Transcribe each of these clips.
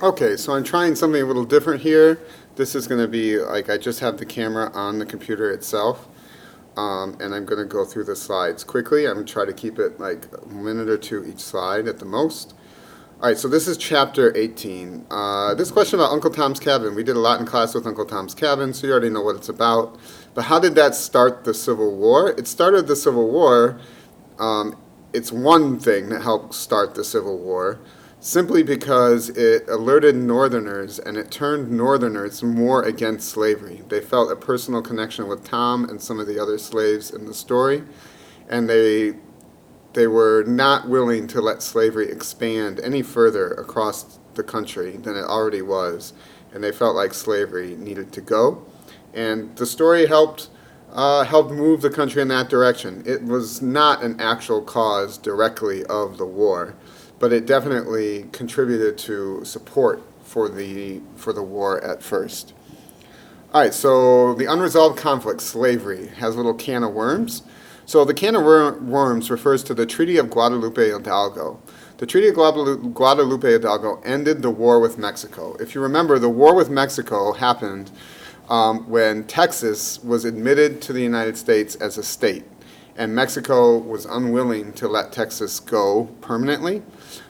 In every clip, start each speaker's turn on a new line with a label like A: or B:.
A: Okay, so I'm trying something a little different here. This is going to be like I just have the camera on the computer itself, and I'm going to go through the slides quickly. I'm going to try to keep it like a minute or two each slide at the most. All right, so this is chapter 18. This question about Uncle Tom's Cabin. We did a lot in class with Uncle Tom's Cabin, so you already know what it's about. But how did that start the Civil War? It started the Civil War. It's one thing that helped start the Civil War, simply because it alerted Northerners and it turned Northerners more against slavery. They felt a personal connection with Tom and some of the other slaves in the story, and they were not willing to let slavery expand any further across the country than it already was, and they felt like slavery needed to go. And the story helped move the country in that direction. It was not an actual cause directly of the war, but it definitely contributed to support for the war at first. All right, so the unresolved conflict, slavery, has a little can of worms. So the can of worms refers to the Treaty of Guadalupe Hidalgo. The Treaty of Guadalupe Hidalgo ended the war with Mexico. If you remember, the war with Mexico happened when Texas was admitted to the United States as a state, and Mexico was unwilling to let Texas go permanently.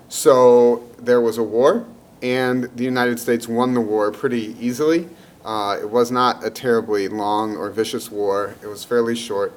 A: So there was a war, and the United States won the war pretty easily. It was not a terribly long or vicious war. It was fairly short.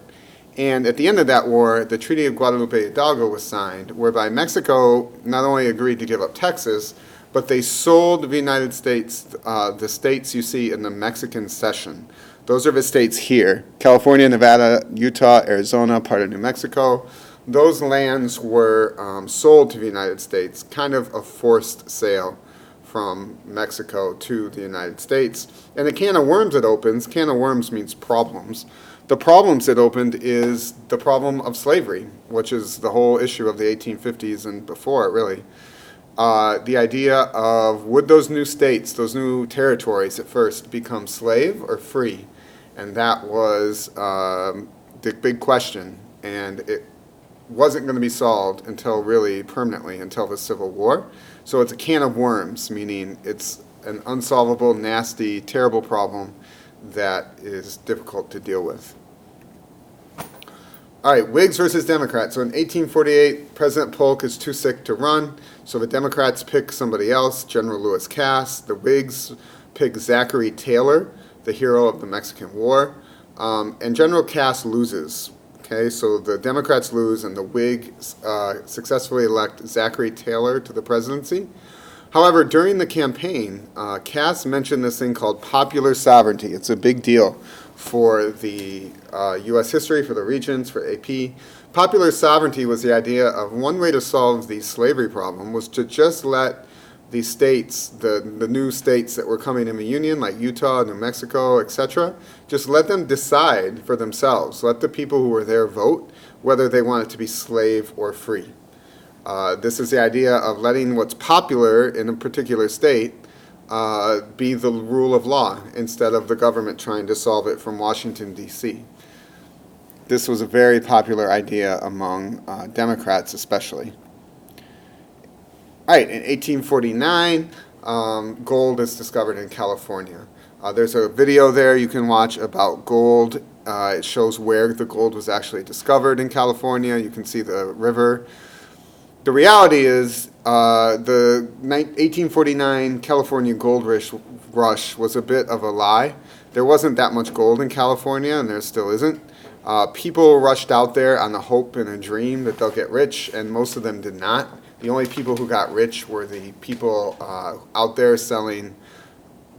A: And at the end of that war, the Treaty of Guadalupe Hidalgo was signed, whereby Mexico not only agreed to give up Texas, but they sold the United States the states you see in the Mexican cession. Those are the states here: California, Nevada, Utah, Arizona, part of New Mexico. Those lands were sold to the United States, kind of a forced sale from Mexico to the United States. And the can of worms it opens, can of worms means problems. The problems it opened is the problem of slavery, which is the whole issue of the 1850s and before, really. The idea of, would those new states, those new territories at first, become slave or free? And that was the big question, and it wasn't going to be solved until really permanently, until the Civil War. So it's a can of worms, meaning it's an unsolvable, nasty, terrible problem that is difficult to deal with. All right, Whigs versus Democrats. So in 1848, President Polk is too sick to run, so the Democrats pick somebody else, General Lewis Cass. The Whigs pick Zachary Taylor, the hero of the Mexican War, and General Cass loses. Okay, so the Democrats lose, and the Whigs successfully elect Zachary Taylor to the presidency. However, during the campaign, Cass mentioned this thing called popular sovereignty. It's a big deal for the U.S. history, for the Regents, for AP. Popular sovereignty was the idea of one way to solve the slavery problem was to just let the states, the new states that were coming in the Union, like Utah, New Mexico, etc., just let them decide for themselves. Let the people who were there vote whether they want it to be slave or free. This is the idea of letting what's popular in a particular state be the rule of law instead of the government trying to solve it from Washington, D.C. This was a very popular idea among Democrats especially. All right, in 1849, gold is discovered in California. There's a video there you can watch about gold. It shows where the gold was actually discovered in California. You can see the river. The reality is the 1849 California gold rush was a bit of a lie. There wasn't that much gold in California, and there still isn't. People rushed out there on the hope and a dream that they'll get rich, and most of them did not. The only people who got rich were the people out there selling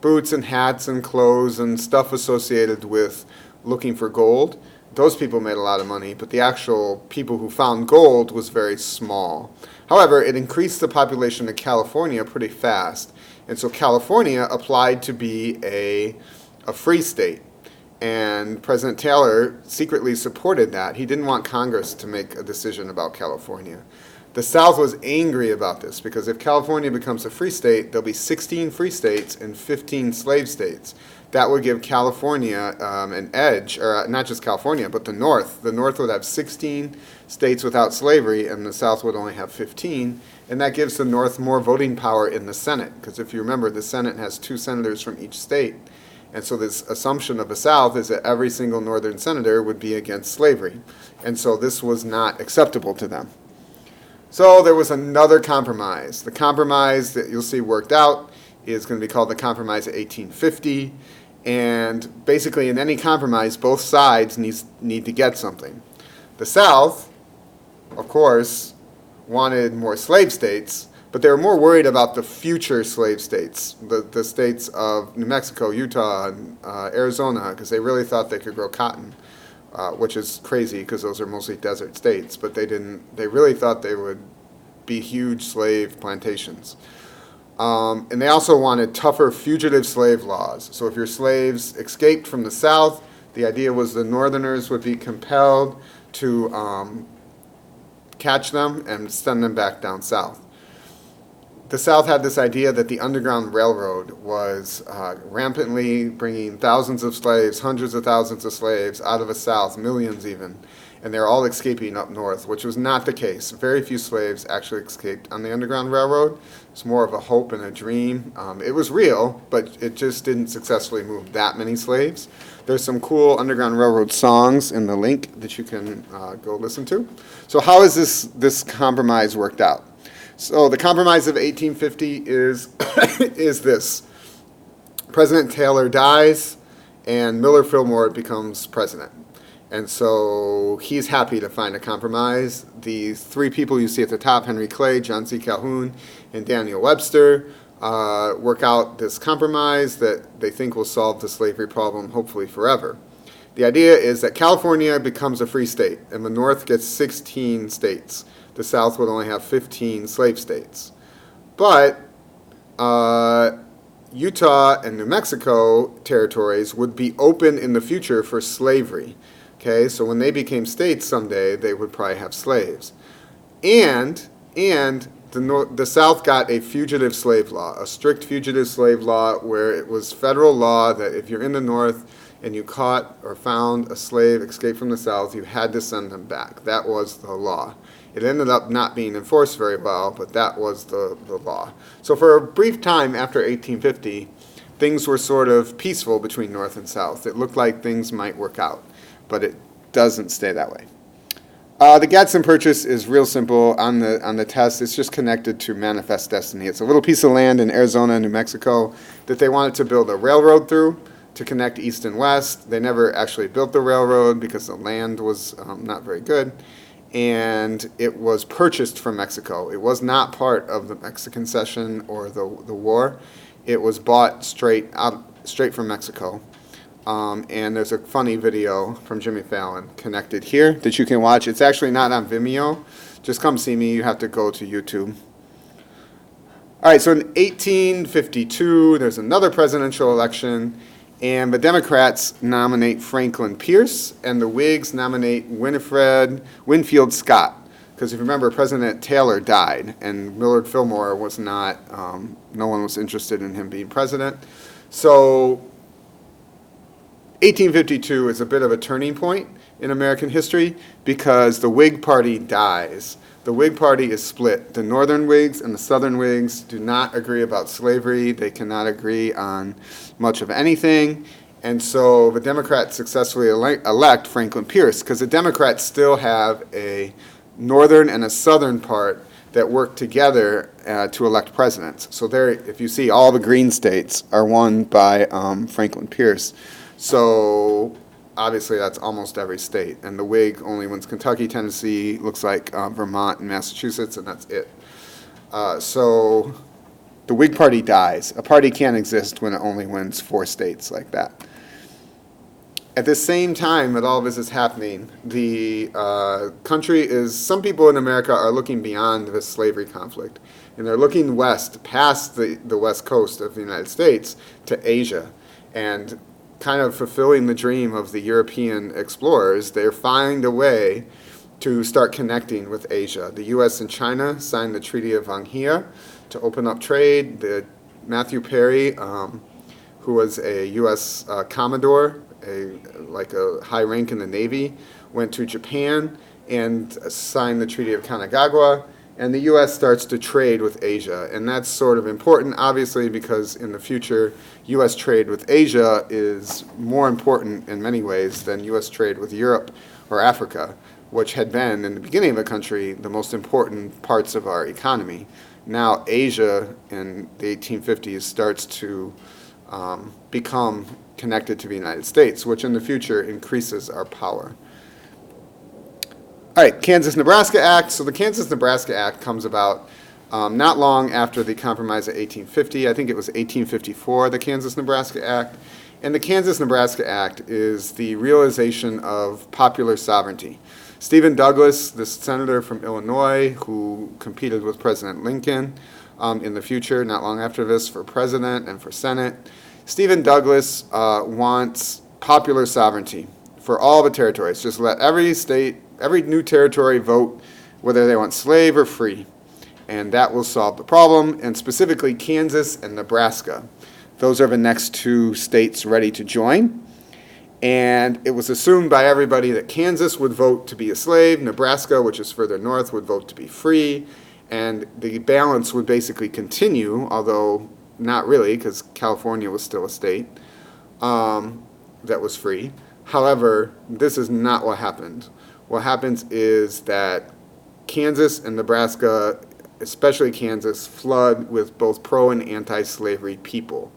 A: boots and hats and clothes and stuff associated with looking for gold. Those people made a lot of money, but the actual people who found gold was very small. However, it increased the population of California pretty fast, and so California applied to be a free state, and President Taylor secretly supported that. He didn't want Congress to make a decision about California. The South was angry about this because if California becomes a free state, there'll be 16 free states and 15 slave states. that would give California an edge, or not just California, but the North. The North would have 16 states without slavery, and the South would only have 15, and that gives the North more voting power in the Senate, because if you remember, the Senate has 2 senators from each state, and so this assumption of the South is that every single Northern senator would be against slavery, and so this was not acceptable to them. So there was another compromise. The compromise that you'll see worked out is going to be called the Compromise of 1850. And basically in any compromise, both sides need to get something. The South, of course, wanted more slave states, but they were more worried about the future slave states, the states of New Mexico, Utah, and Arizona, because they really thought they could grow cotton, which is crazy because those are mostly desert states, but they really thought they would be huge slave plantations. And they also wanted tougher fugitive slave laws. So if your slaves escaped from the South, the idea was the Northerners would be compelled to catch them and send them back down south. The South had this idea that the Underground Railroad was rampantly bringing thousands of slaves, hundreds of thousands of slaves out of the South, millions even, and they're all escaping up north, which was not the case. Very few slaves actually escaped on the Underground Railroad. It's more of a hope and a dream. It was real, but it just didn't successfully move that many slaves. There's some cool Underground Railroad songs in the link that you can go listen to. So how has this compromise worked out? So the Compromise of 1850 is, is this. President Taylor dies, and Millard Fillmore becomes president. And so he's happy to find a compromise. The 3 people you see at the top, Henry Clay, John C. Calhoun, and Daniel Webster, work out this compromise that they think will solve the slavery problem, hopefully forever. The idea is that California becomes a free state, and the North gets 16 states. The South would only have 15 slave states. But Utah and New Mexico territories would be open in the future for slavery. Okay, so when they became states someday, they would probably have slaves. And the South got a fugitive slave law, a strict fugitive slave law where it was federal law that if you're in the North and you caught or found a slave escaped from the South, you had to send them back. That was the law. It ended up not being enforced very well, but that was the law. So for a brief time after 1850, things were sort of peaceful between North and South. It looked like things might work out, but it doesn't stay that way. The Gadsden Purchase is real simple on the test. It's just connected to Manifest Destiny. It's a little piece of land in Arizona and New Mexico that they wanted to build a railroad through to connect east and west. They never actually built the railroad because the land was not very good. And it was purchased from Mexico. It was not part of the Mexican cession or the war. It was bought straight from Mexico. And there's a funny video from Jimmy Fallon connected here that you can watch. It's actually not on Vimeo. Just come see me. You have to go to YouTube. All right, so in 1852, there's another presidential election, and the Democrats nominate Franklin Pierce, and the Whigs nominate Winfield Scott. Because if you remember, President Taylor died, and Millard Fillmore was not, no one was interested in him being president. So 1852 is a bit of a turning point in American history because the Whig Party dies. The Whig Party is split. The Northern Whigs and the Southern Whigs do not agree about slavery. They cannot agree on much of anything. And so the Democrats successfully elect Franklin Pierce because the Democrats still have a Northern and a Southern part that work together to elect presidents. So there, if you see, all the green states are won by Franklin Pierce. So obviously that's almost every state. And the Whig only wins Kentucky, Tennessee, looks like Vermont and Massachusetts, and that's it. So the Whig Party dies. A party can't exist when it only wins 4 states like that. At the same time that all this is happening, the country is, some people in America are looking beyond this slavery conflict. And they're looking west, past the west coast of the United States, to Asia. And kind of fulfilling the dream of the European explorers, they find a way to start connecting with Asia. The U.S. and China signed the Treaty of Anghia to open up trade. Matthew Perry, who was a U.S. Commodore, like a high rank in the Navy, went to Japan and signed the Treaty of Kanagawa, and the U.S. starts to trade with Asia. And that's sort of important, obviously, because in the future, U.S. trade with Asia is more important in many ways than U.S. trade with Europe or Africa, which had been, in the beginning of the country, the most important parts of our economy. Now Asia in the 1850s starts to become connected to the United States, which in the future increases our power. All right, Kansas-Nebraska Act. So the Kansas-Nebraska Act comes about not long after the Compromise of 1850. I think it was 1854, the Kansas-Nebraska Act. And the Kansas-Nebraska Act is the realization of popular sovereignty. Stephen Douglas, the senator from Illinois who competed with President Lincoln in the future, not long after this, for president and for Senate, Stephen Douglas wants popular sovereignty for all the territories. Just let every state, every new territory vote whether they want slave or free, and that will solve the problem, and specifically Kansas and Nebraska. Those are the next two states ready to join. And it was assumed by everybody that Kansas would vote to be a slave, Nebraska, which is further north, would vote to be free, and the balance would basically continue, although not really, because California was still a state that was free. However, this is not what happened. What happens is that Kansas and Nebraska, especially Kansas, flood with both pro and anti-slavery people.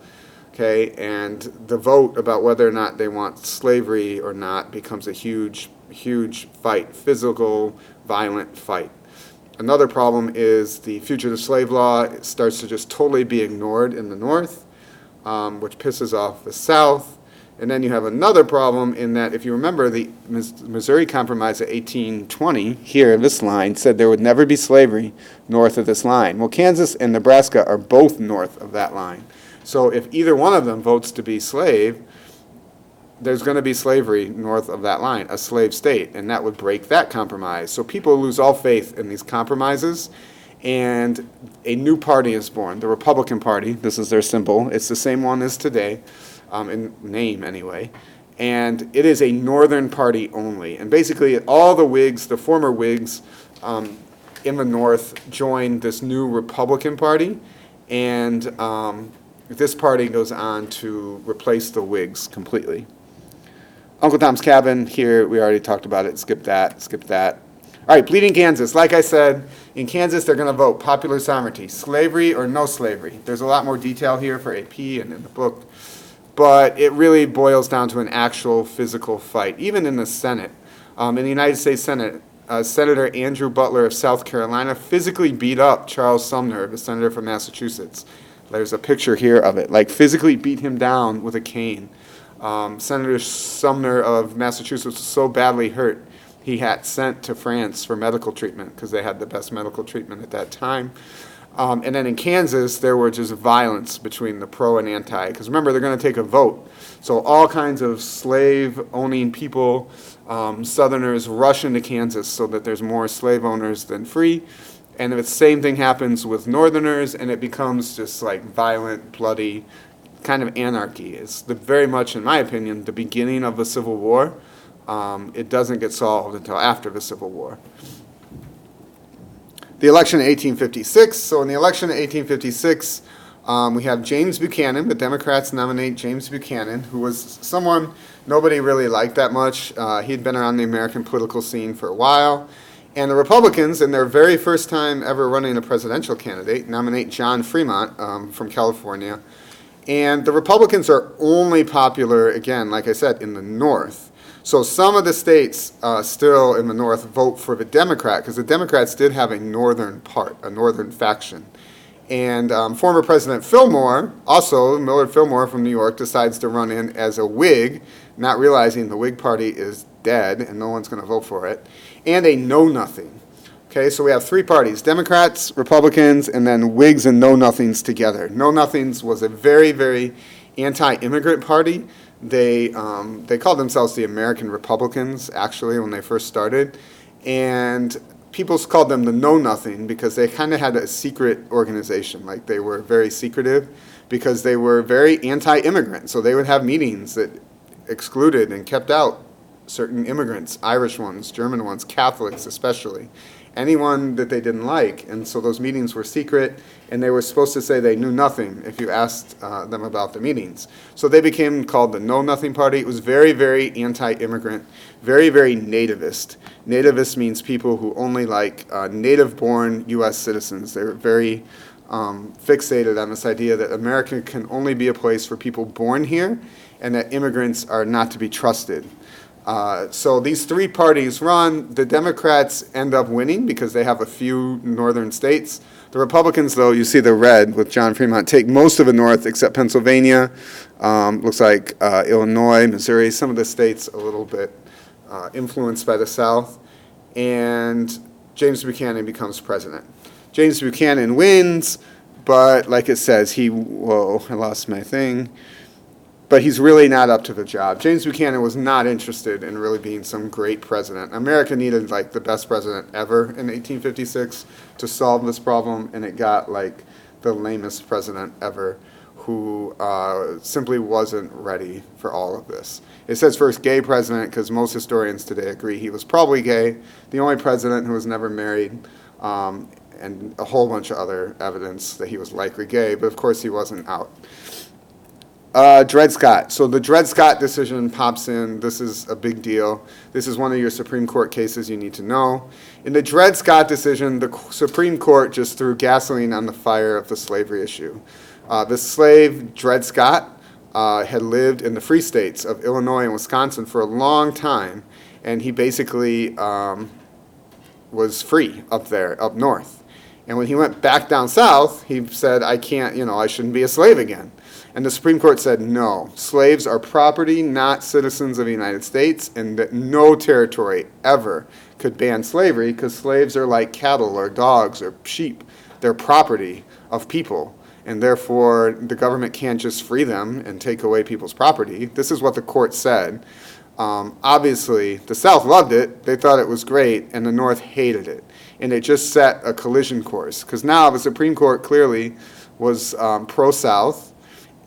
A: Okay, and the vote about whether or not they want slavery or not becomes a huge, huge fight, physical, violent fight. Another problem is the fugitive slave law starts to just totally be ignored in the North, which pisses off the South. And then you have another problem in that, if you remember, the Missouri Compromise of 1820, here, this line, said there would never be slavery north of this line. Well, Kansas and Nebraska are both north of that line. So if either one of them votes to be slave, there's going to be slavery north of that line, a slave state, and that would break that compromise. So people lose all faith in these compromises, and a new party is born, the Republican Party. This is their symbol. It's the same one as today, in name anyway, and it is a northern party only. And basically all the Whigs, the former Whigs in the North, joined this new Republican Party, and this party goes on to replace the Whigs completely. Uncle Tom's Cabin, here we already talked about it. Skip that, skip that. All right, Bleeding Kansas. Like I said, in Kansas they're going to vote popular sovereignty, slavery or no slavery. There's a lot more detail here for AP and in the book, but it really boils down to an actual physical fight. Even in the Senate, in the United States Senate, Senator Andrew Butler of South Carolina physically beat up Charles Sumner, the senator from Massachusetts. There's a picture here of it, like physically beat him down with a cane. Senator Sumner of Massachusetts was so badly hurt, he had sent to France for medical treatment because they had the best medical treatment at that time. And then in Kansas, there were just violence between the pro and anti, because remember, they're going to take a vote. So all kinds of slave-owning people, Southerners, rush into Kansas so that there's more slave owners than free. And the same thing happens with Northerners, and it becomes just like violent, bloody, kind of anarchy. It's very much, in my opinion, the beginning of the Civil War. It doesn't get solved until after the Civil War. The election in 1856. So in the election in 1856, we have James Buchanan. The Democrats nominate James Buchanan, who was someone nobody really liked that much. He'd been around the American political scene for a while. And the Republicans, in their very first time ever running a presidential candidate, nominate John Fremont from California. And the Republicans are only popular, again, like I said, in the North. So some of the states still in the North vote for the Democrat, because the Democrats did have a northern part, a northern faction. And former President Fillmore, also Millard Fillmore from New York, decides to run in as a Whig, not realizing the Whig Party is dead and no one's going to vote for it, and a know-nothing. Okay, so we have three parties, Democrats, Republicans, and then Whigs and know-nothings together. Know-nothings was a very, very anti-immigrant party. They called themselves the American Republicans, actually, when they first started. And people called them the Know Nothing because they kind of had a secret organization. Like they were very secretive because they were very anti-immigrant. So they would have meetings that excluded and kept out certain immigrants, Irish ones, German ones, Catholics especially, anyone that they didn't like. And so those meetings were secret, and they were supposed to say they knew nothing if you asked them about the meetings. So they became called the Know Nothing Party. It was very, very anti-immigrant, very, very nativist. Nativist means people who only like native-born U.S. citizens. They were very fixated on this idea that America can only be a place for people born here, and that immigrants are not to be trusted. So these three parties run. The Democrats end up winning because they have a few northern states. The Republicans, though, you see the red with John Fremont, take most of the north except Pennsylvania. Looks like Illinois, Missouri, some of the states a little bit influenced by the South. And James Buchanan becomes president. James Buchanan wins, but like it says, whoa, I lost my thing. But he's really not up to the job. James Buchanan was not interested in really being some great president. America needed like the best president ever in 1856 to solve this problem, and it got like the lamest president ever who simply wasn't ready for all of this. It says first gay president because most historians today agree he was probably gay, the only president who was never married, and a whole bunch of other evidence that he was likely gay, but of course he wasn't out. Dred Scott. So the Dred Scott decision pops in. This is a big deal. This is one of your Supreme Court cases you need to know. In the Dred Scott decision, the Supreme Court just threw gasoline on the fire of the slavery issue. The slave, Dred Scott, had lived in the free states of Illinois and Wisconsin for a long time, and he basically was free up there, up north. And when he went back down south, he said, I shouldn't be a slave again. And the Supreme Court said, no, slaves are property, not citizens of the United States, and that no territory ever could ban slavery because slaves are like cattle or dogs or sheep. They're property of people, and therefore the government can't just free them and take away people's property. This is what the court said. Obviously, the South loved it. They thought it was great, and the North hated it. And it just set a collision course because now the Supreme Court clearly was pro-South,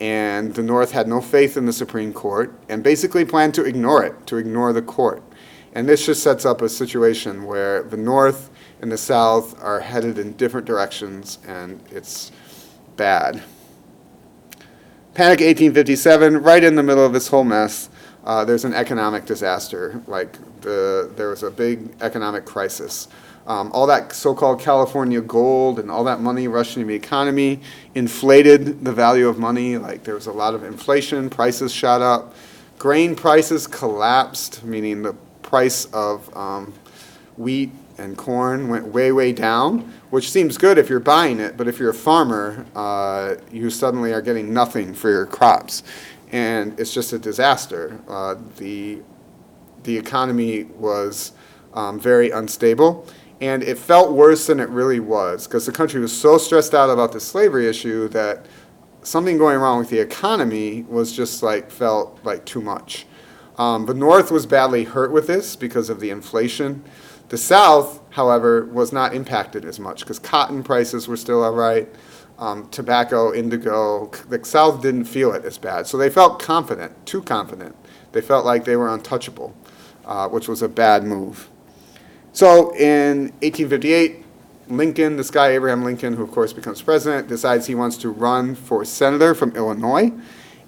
A: and the North had no faith in the Supreme Court and basically planned to ignore it, to ignore the court. And this just sets up a situation where the North and the South are headed in different directions, and it's bad. Panic 1857, right in the middle of this whole mess, there's an economic disaster. There was a big economic crisis. All that so-called California gold and all that money rushing into the economy inflated the value of money. Like there was a lot of inflation, prices shot up. Grain prices collapsed, meaning the price of wheat and corn went way, way down, which seems good if you're buying it, but if you're a farmer, you suddenly are getting nothing for your crops. And it's just a disaster. The economy was very unstable. And it felt worse than it really was because the country was so stressed out about the slavery issue that something going wrong with the economy was just felt like too much. The North was badly hurt with this because of the inflation. The South, however, was not impacted as much because cotton prices were still all right. Tobacco, indigo, the South didn't feel it as bad. So they felt confident, too confident. They felt like they were untouchable, which was a bad move. So in 1858, Lincoln, this guy Abraham Lincoln, who of course becomes president, decides he wants to run for senator from Illinois.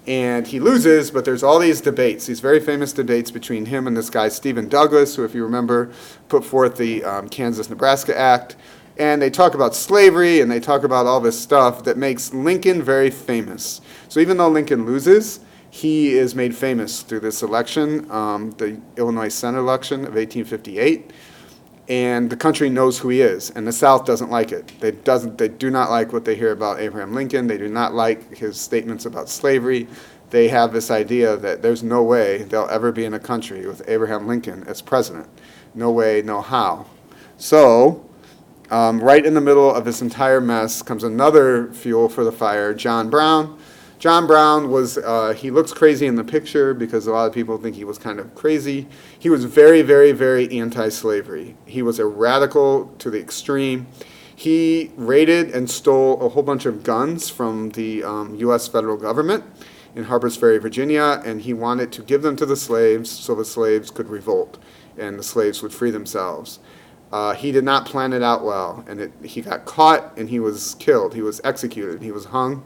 A: And he loses, but there's all these debates, these very famous debates between him and this guy Stephen Douglas, who, if you remember, put forth the Kansas-Nebraska Act. And they talk about slavery, and they talk about all this stuff that makes Lincoln very famous. So even though Lincoln loses, he is made famous through this election, the Illinois Senate election of 1858. And the country knows who he is, and the South doesn't like it. They do not like what they hear about Abraham Lincoln. They do not like his statements about slavery. They have this idea that there's no way they'll ever be in a country with Abraham Lincoln as president. No way, no how. So, right in the middle of this entire mess comes another fuel for the fire, John Brown. John Brown was, he looks crazy in the picture because a lot of people think he was kind of crazy. He was very, very, very anti-slavery. He was a radical to the extreme. He raided and stole a whole bunch of guns from the U.S. federal government in Harpers Ferry, Virginia, and he wanted to give them to the slaves so the slaves could revolt and the slaves would free themselves. He did not plan it out well, and he got caught and he was killed. He was executed. He was hung.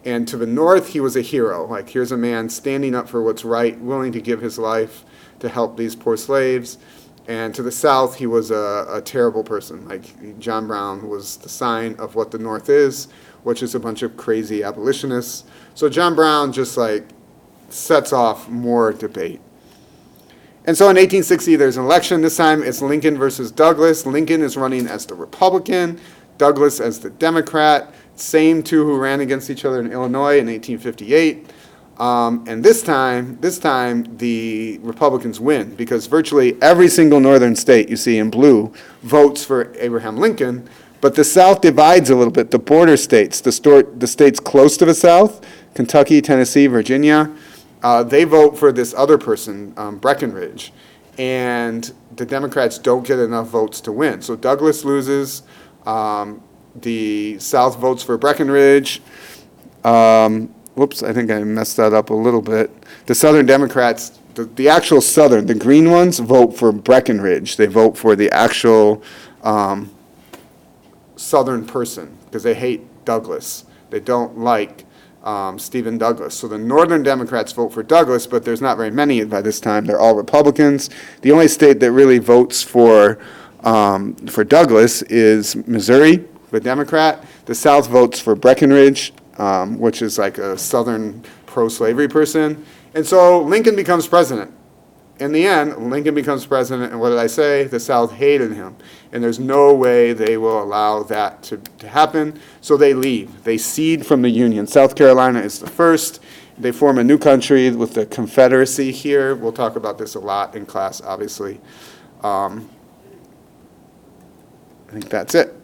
A: And to the north, he was a hero. Like, here's a man standing up for what's right, willing to give his life to help these poor slaves. And to the south, he was a terrible person. Like, John Brown was the sign of what the North is, which is a bunch of crazy abolitionists. So John Brown just, like, sets off more debate. And so in 1860, there's an election. This time it's Lincoln versus Douglas. Lincoln is running as the Republican, Douglas as the Democrat. Same two who ran against each other in Illinois in 1858. And this time, the Republicans win because virtually every single northern state you see in blue votes for Abraham Lincoln, but the South divides a little bit. The border states, the states close to the South, Kentucky, Tennessee, Virginia, they vote for this other person, Breckinridge, and the Democrats don't get enough votes to win. So Douglas loses. The South votes for Breckinridge. Whoops, I think I messed that up a little bit. The Southern Democrats, the actual Southern, the green ones, vote for Breckinridge. They vote for the actual Southern person because they hate Douglas. They don't like Stephen Douglas. So the Northern Democrats vote for Douglas, but there's not very many by this time. They're all Republicans. The only state that really votes for Douglas is Missouri, the Democrat. The South votes for Breckinridge, which is like a Southern pro-slavery person. And so Lincoln becomes president. In the end, Lincoln becomes president, and what did I say? The South hated him. And there's no way they will allow that to happen, so they leave. They cede from the Union. South Carolina is the first. They form a new country with the Confederacy here. We'll talk about this a lot in class, obviously. I think that's it.